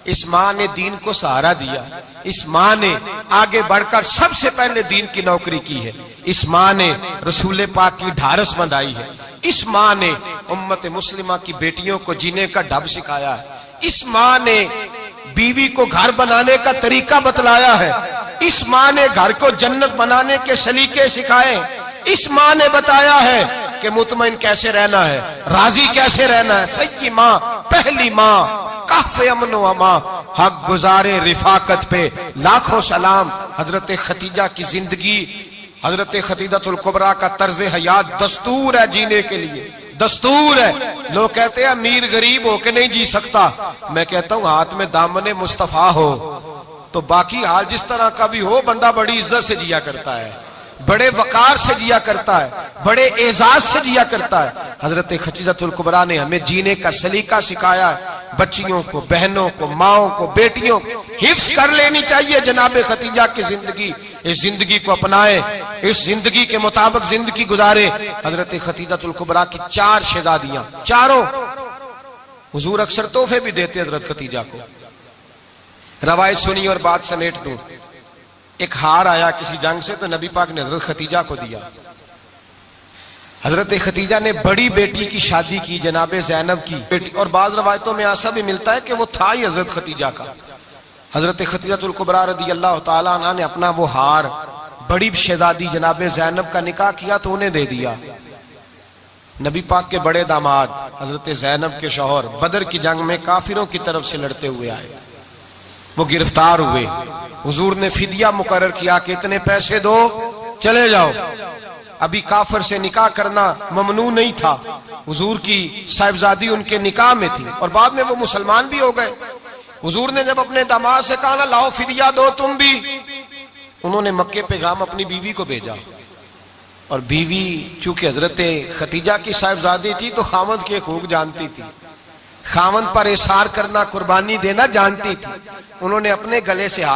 इस माँ ने दीन को सहारा दिया, इस माँ ने आगे बढ़कर सबसे पहले दीन की नौकरी की है, इस माँ ने रसूल पाक की ढारस बंधाई है, इस माँ ने उम्मत मुस्लिमा की बेटियों को जीने का ढब सिखाया है, इस माँ ने बीवी को घर बनाने का तरीका बतलाया है, इस माँ ने घर को जन्नत बनाने के सलीके सिखाए, इस माँ ने बताया है कि मुतमईन कैसे रहना है, राजी कैसे रहना है। सच्ची माँ, पहली माँ, काफ़े अमन व अमा, हक गुजारे रिफाकत पे लाखों सलाम। हजरत खतीजा की जिंदगी, हजरत खतीजतुल कुबरा का तर्ज हयात दस्तूर है जीने के लिए, दस्तूर है। लोग कहते हैं अमीर गरीब होके नहीं जी सकता, मैं कहता हूँ हाथ में दामने मुस्तफा हो तो बाकी हाल जिस तरह का भी हो, बंदा बड़ी इज्जत से जिया करता है, बड़े वकार से जिया करता है, बड़े एजाज से जिया करता है। हजरत खतीजतुल कुबरा ने हमें जीने का सलीका सिखाया है। बच्चियों को, बहनों को, माओं को, बेटियों को हिफ्ज कर लेनी चाहिए जनाब खतीजा की जिंदगी। इस जिंदगी को अपनाए, इस जिंदगी के मुताबिक जिंदगी गुजारे। हजरत खतीजतुल कुबरा की 4 शहजादियां, चारों हुजूर अक्सर तोहफे भी देते हजरत खतीजा को। रवायत सुनी और बात समेट दूं। एक हार आया किसी जंग से तो नबी पाक ने हजरत खतीजा को दिया। हजरत खतीजा ने बड़ी बेटी की शादी की, जनाब ज़ैनब की बेटी, और बाज रवायतों में ऐसा भी मिलता है कि वो था ही हजरत खतीजा का। हजरत खतीजतुल कुबरा रदी अल्लाह ताला अन्हा ने अपना वो हार बड़ी शहजादी जनाब ज़ैनब का निकाह किया तो उन्हें दे दिया। नबी पाक के बड़े दामाद हजरत ज़ैनब के शौहर बदर की जंग में काफिरों की तरफ से लड़ते हुए आए, वो गिरफ्तार हुए। हुजूर ने फिदिया मुकर्रर किया कि इतने पैसे दो चले जाओ। अभी काफिर से निकाह करना ममनू नहीं था, हुजूर की साहिबजादी उनके निकाह में थी और बाद में वो मुसलमान भी हो गए। हुजूर ने जब अपने दामाद से कहा ना लाओ फिदिया दो तुम भी, उन्होंने मक्के पैगाम अपनी बीवी को भेजा और बीवी चूंकि हजरत खतीजा की साहिबजादी थी तो खामद के हकूक जानती थी, खामद पर इसार करना कुर्बानी देना जानती थी। उन्होंने अपने गले से हाथ